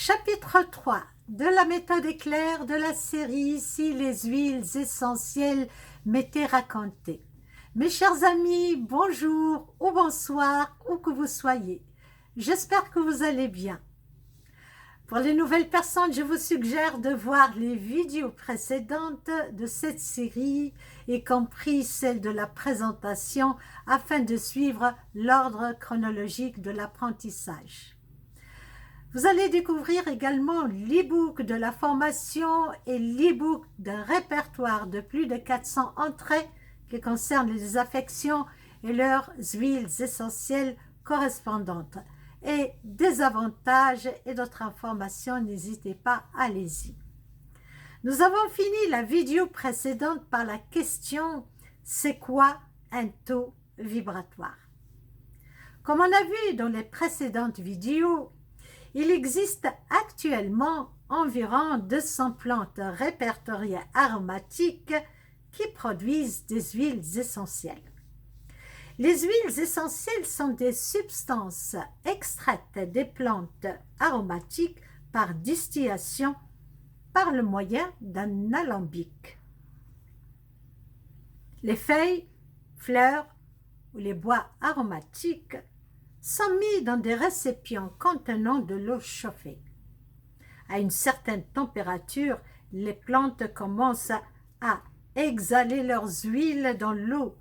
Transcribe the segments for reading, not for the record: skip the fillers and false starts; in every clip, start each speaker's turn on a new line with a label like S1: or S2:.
S1: Chapitre 3 de la méthode éclair de la série Si les huiles essentielles m'étaient racontées. Mes chers amis, bonjour ou bonsoir, où que vous soyez. J'espère que vous allez bien. Pour les nouvelles personnes, je vous suggère de voir les vidéos précédentes de cette série, y compris celle de la présentation, afin de suivre l'ordre chronologique de l'apprentissage. Vous allez découvrir également l'e-book de la formation et l'e-book d'un répertoire de plus de 400 entrées qui concernent les affections et leurs huiles essentielles correspondantes. Et des avantages et d'autres informations, n'hésitez pas, allez-y. Nous avons fini la vidéo précédente par la question « C'est quoi un taux vibratoire ?» Comme on a vu dans les précédentes vidéos, il existe actuellement environ 200 plantes répertoriées aromatiques qui produisent des huiles essentielles. Les huiles essentielles sont des substances extraites des plantes aromatiques par distillation par le moyen d'un alambic. Les feuilles, fleurs ou les bois aromatiques sont mis dans des récipients contenant de l'eau chauffée. À une certaine température, les plantes commencent à exhaler leurs huiles dans l'eau.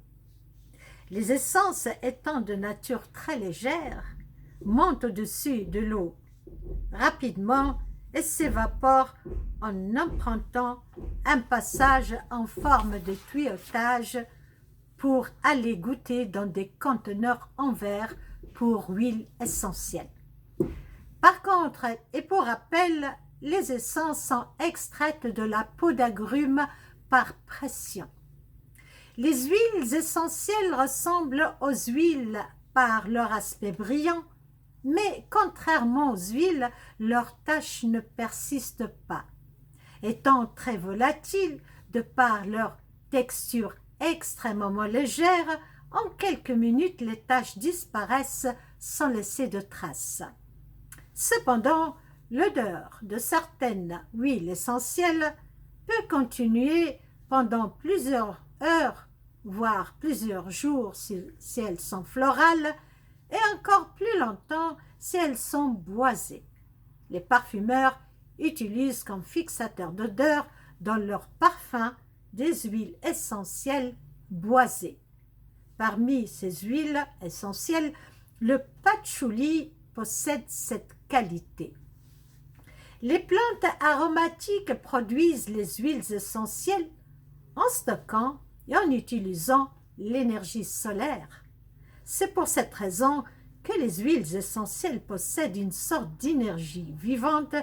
S1: Les essences étant de nature très légère, montent au-dessus de l'eau rapidement et s'évaporent en empruntant un passage en forme de tuyautage pour aller goûter dans des conteneurs en verre pour huile essentielle. Par contre, et pour rappel, les essences sont extraites de la peau d'agrumes par pression. Les huiles essentielles ressemblent aux huiles par leur aspect brillant, mais contrairement aux huiles, leurs taches ne persistent pas. Étant très volatiles, de par leur texture extrêmement légère, en quelques minutes, les taches disparaissent sans laisser de traces. Cependant, l'odeur de certaines huiles essentielles peut continuer pendant plusieurs heures, voire plusieurs jours si elles sont florales, et encore plus longtemps si elles sont boisées. Les parfumeurs utilisent comme fixateur d'odeur dans leur parfum des huiles essentielles boisées. Parmi ces huiles essentielles, le patchouli possède cette qualité. Les plantes aromatiques produisent les huiles essentielles en stockant et en utilisant l'énergie solaire. C'est pour cette raison que les huiles essentielles possèdent une sorte d'énergie vivante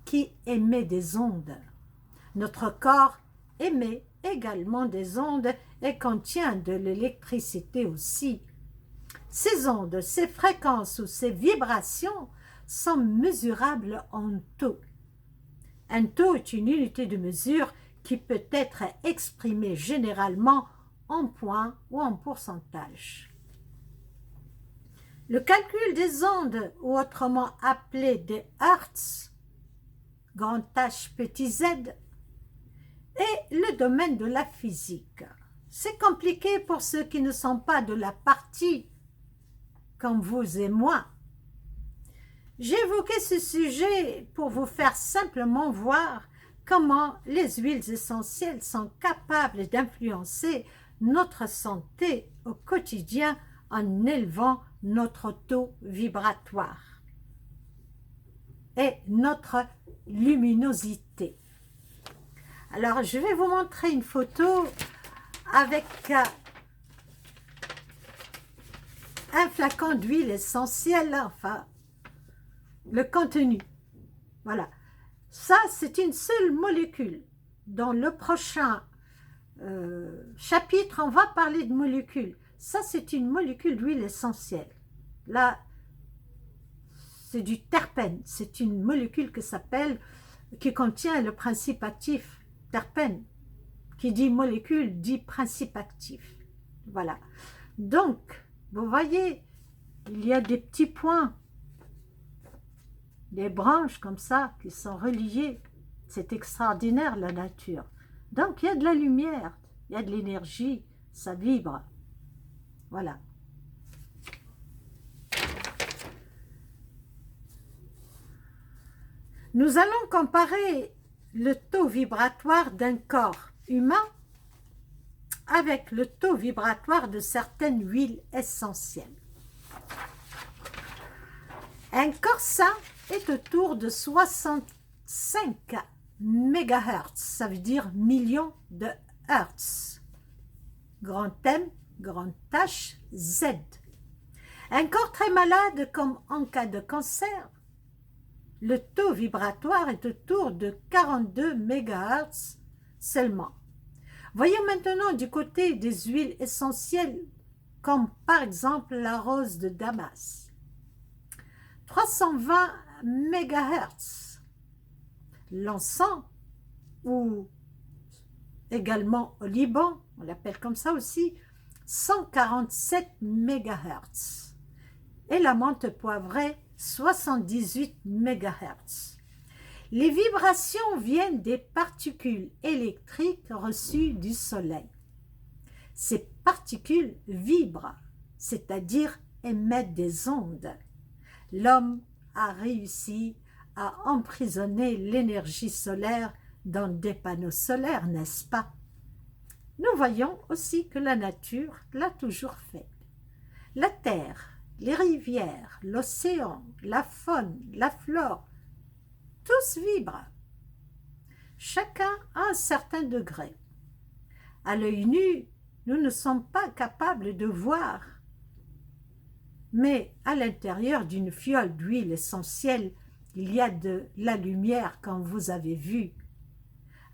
S1: qui émet des ondes. Notre corps émet également des ondes et contient de l'électricité aussi. Ces ondes, ces fréquences ou ces vibrations sont mesurables en taux. Un taux est une unité de mesure qui peut être exprimée généralement en points ou en pourcentage. Le calcul des ondes, ou autrement appelé des hertz, grand H petit z, est le domaine de la physique. C'est compliqué pour ceux qui ne sont pas de la partie, comme vous et moi. J'ai évoqué ce sujet pour vous faire simplement voir comment les huiles essentielles sont capables d'influencer notre santé au quotidien en élevant notre taux vibratoire et notre luminosité. Alors, je vais vous montrer une photo avec un flacon d'huile essentielle, enfin, le contenu. Voilà. Ça, c'est une seule molécule. Dans le prochain chapitre, on va parler de molécules. Ça, c'est une molécule d'huile essentielle. Là, c'est du terpène. C'est une molécule qui contient le principe actif terpène. Qui dit molécule, dit principe actif. Voilà. Donc, vous voyez, il y a des petits points des branches comme ça qui sont reliées. C'est extraordinaire la nature. Donc il y a de la lumière, il y a de l'énergie, ça vibre. Voilà. Nous allons comparer le taux vibratoire d'un corps humain avec le taux vibratoire de certaines huiles essentielles. Un corps sain est autour de 65 MHz, ça veut dire millions de Hertz. Grand M, grand H, Z. Un corps très malade, comme en cas de cancer, le taux vibratoire est autour de 42 MHz seulement. Voyons maintenant du côté des huiles essentielles, comme par exemple la rose de Damas. 320 MHz. L'encens, ou également au Liban, on l'appelle comme ça aussi, 147 MHz. Et la menthe poivrée, 78 MHz. Les vibrations viennent des particules électriques reçues du soleil. Ces particules vibrent, c'est-à-dire émettent des ondes. L'homme a réussi à emprisonner l'énergie solaire dans des panneaux solaires, n'est-ce pas? Nous voyons aussi que la nature l'a toujours fait. La terre, les rivières, l'océan, la faune, la flore, tous vibrent. Chacun à un certain degré. À l'œil nu, nous ne sommes pas capables de voir. Mais à l'intérieur d'une fiole d'huile essentielle, il y a de la lumière, comme vous avez vu.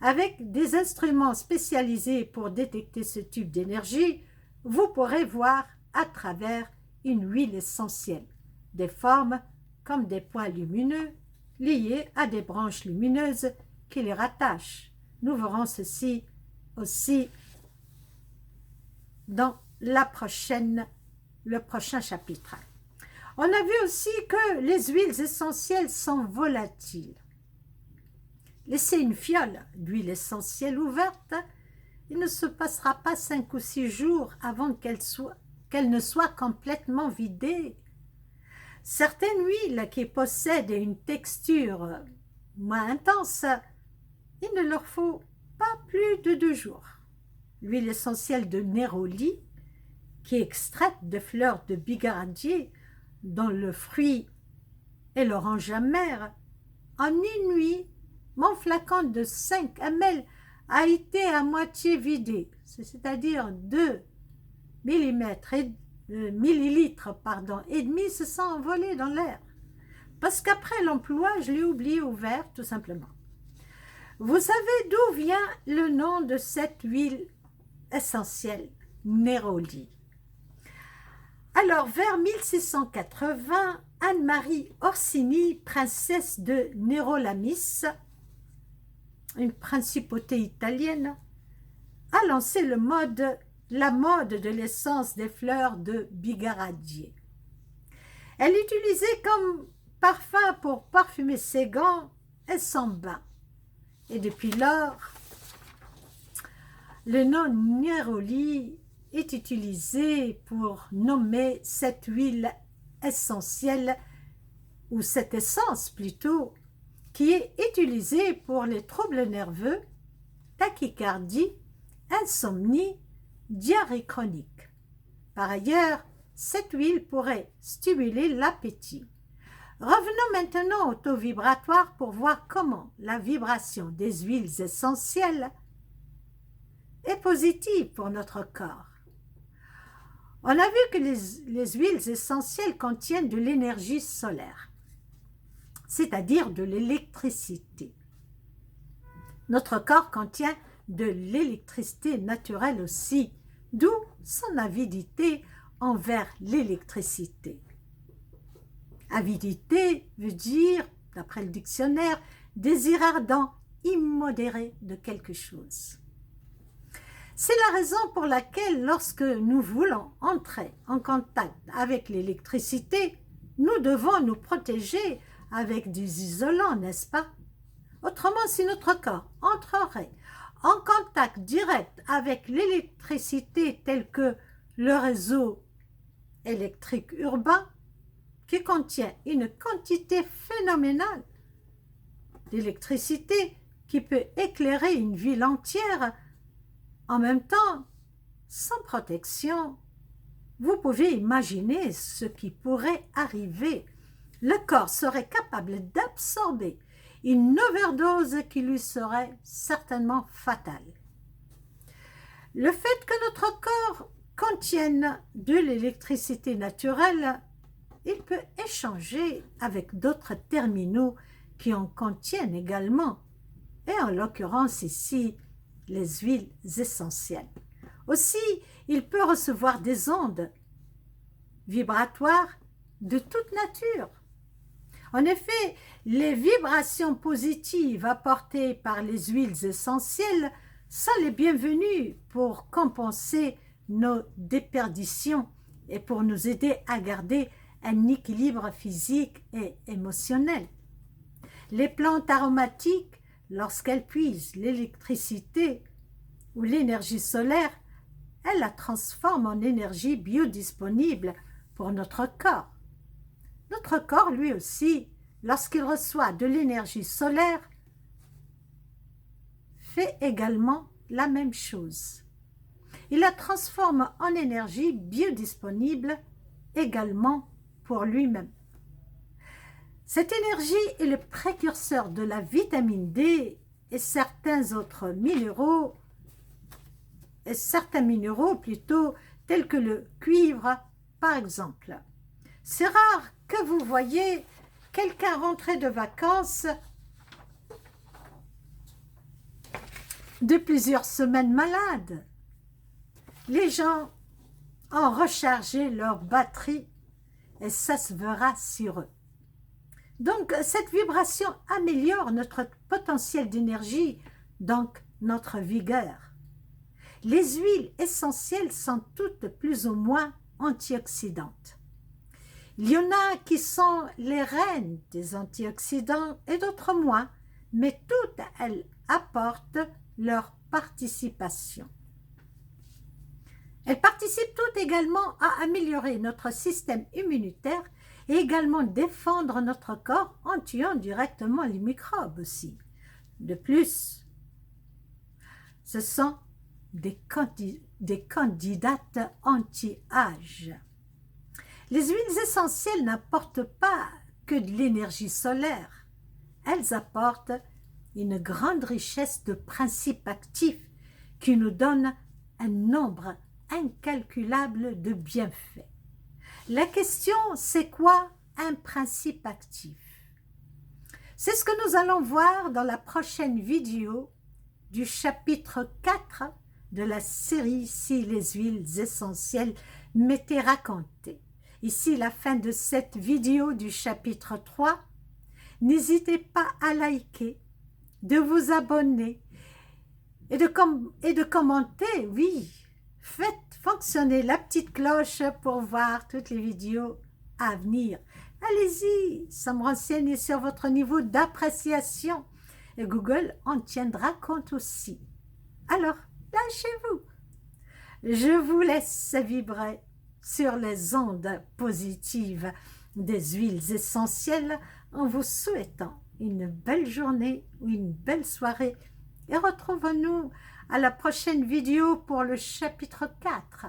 S1: Avec des instruments spécialisés pour détecter ce type d'énergie, vous pourrez voir à travers une huile essentielle, des formes comme des points lumineux liés à des branches lumineuses qui les rattachent. Nous verrons ceci aussi dans le prochain chapitre. On a vu aussi que les huiles essentielles sont volatiles. Laissez une fiole d'huile essentielle ouverte, il ne se passera pas 5 ou 6 jours avant qu'elle ne soit complètement vidée. Certaines huiles qui possèdent une texture moins intense, il ne leur faut pas plus de 2 jours. L'huile essentielle de Néroli, qui est extraite de fleurs de bigaradier, dont le fruit est l'orange amère, en une nuit, mon flacon de 5 ml a été à moitié vidé, c'est-à-dire 2 millilitres et demi se sont envolés dans l'air. Parce qu'après l'emploi, je l'ai oublié ouvert, tout simplement. Vous savez d'où vient le nom de cette huile essentielle, Néroli? Alors, vers 1680, Anne-Marie Orsini, princesse de Nérolamis, une principauté italienne, a lancé la mode de l'essence des fleurs de bigaradier. Elle l'utilisait comme parfum pour parfumer ses gants et son bain. Et depuis lors, le nom Néroli est utilisé pour nommer cette huile essentielle, ou cette essence plutôt, qui est utilisée pour les troubles nerveux, tachycardie, insomnie, diarrhée chronique. Par ailleurs, cette huile pourrait stimuler l'appétit. Revenons maintenant au taux vibratoire pour voir comment la vibration des huiles essentielles est positive pour notre corps. On a vu que les huiles essentielles contiennent de l'énergie solaire, c'est-à-dire de l'électricité. Notre corps contient de l'électricité naturelle aussi, d'où son avidité envers l'électricité. Avidité veut dire, d'après le dictionnaire, désir ardent, immodéré de quelque chose. C'est la raison pour laquelle, lorsque nous voulons entrer en contact avec l'électricité, nous devons nous protéger avec des isolants, n'est-ce pas? Autrement, si notre corps entrerait en contact direct avec l'électricité telle que le réseau électrique urbain, qui contient une quantité phénoménale d'électricité qui peut éclairer une ville entière en même temps, sans protection, vous pouvez imaginer ce qui pourrait arriver. Le corps serait capable d'absorber une overdose qui lui serait certainement fatale. Le fait que notre corps contienne de l'électricité naturelle, il peut échanger avec d'autres terminaux qui en contiennent également, et en l'occurrence ici, les huiles essentielles. Aussi, il peut recevoir des ondes vibratoires de toute nature. En effet, les vibrations positives apportées par les huiles essentielles sont les bienvenues pour compenser nos déperditions et pour nous aider à garder un équilibre physique et émotionnel. Les plantes aromatiques, lorsqu'elles puisent l'électricité ou l'énergie solaire, elles la transforment en énergie biodisponible pour notre corps. Notre corps, lui aussi, lorsqu'il reçoit de l'énergie solaire, fait également la même chose. Il la transforme en énergie biodisponible également pour lui-même. Cette énergie est le précurseur de la vitamine D et certains minéraux plutôt, tels que le cuivre, par exemple. C'est rare que vous voyez quelqu'un rentrer de vacances de plusieurs semaines malade. Les gens ont rechargé leur batterie et ça se verra sur eux. Donc, cette vibration améliore notre potentiel d'énergie, donc notre vigueur. Les huiles essentielles sont toutes plus ou moins antioxydantes. Il y en a qui sont les reines des antioxydants et d'autres moins, mais toutes elles apportent leur participation. Elles participent toutes également à améliorer notre système immunitaire et également défendre notre corps en tuant directement les microbes aussi. De plus, ce sont des candidates anti-âge. Les huiles essentielles n'apportent pas que de l'énergie solaire. Elles apportent une grande richesse de principes actifs qui nous donnent un nombre incalculable de bienfaits. La question, c'est quoi un principe actif? C'est ce que nous allons voir dans la prochaine vidéo du chapitre 4 de la série « Si les huiles essentielles m'étaient racontées ». Ici, la fin de cette vidéo du chapitre 3. N'hésitez pas à liker, de vous abonner et de commenter, oui. Faites fonctionner la petite cloche pour voir toutes les vidéos à venir. Allez-y, ça me renseigne sur votre niveau d'appréciation et Google en tiendra compte aussi. Alors, lâchez-vous. Je vous laisse vibrer sur les ondes positives des huiles essentielles en vous souhaitant une belle journée ou une belle soirée et retrouvons-nous à la prochaine vidéo pour le chapitre 4.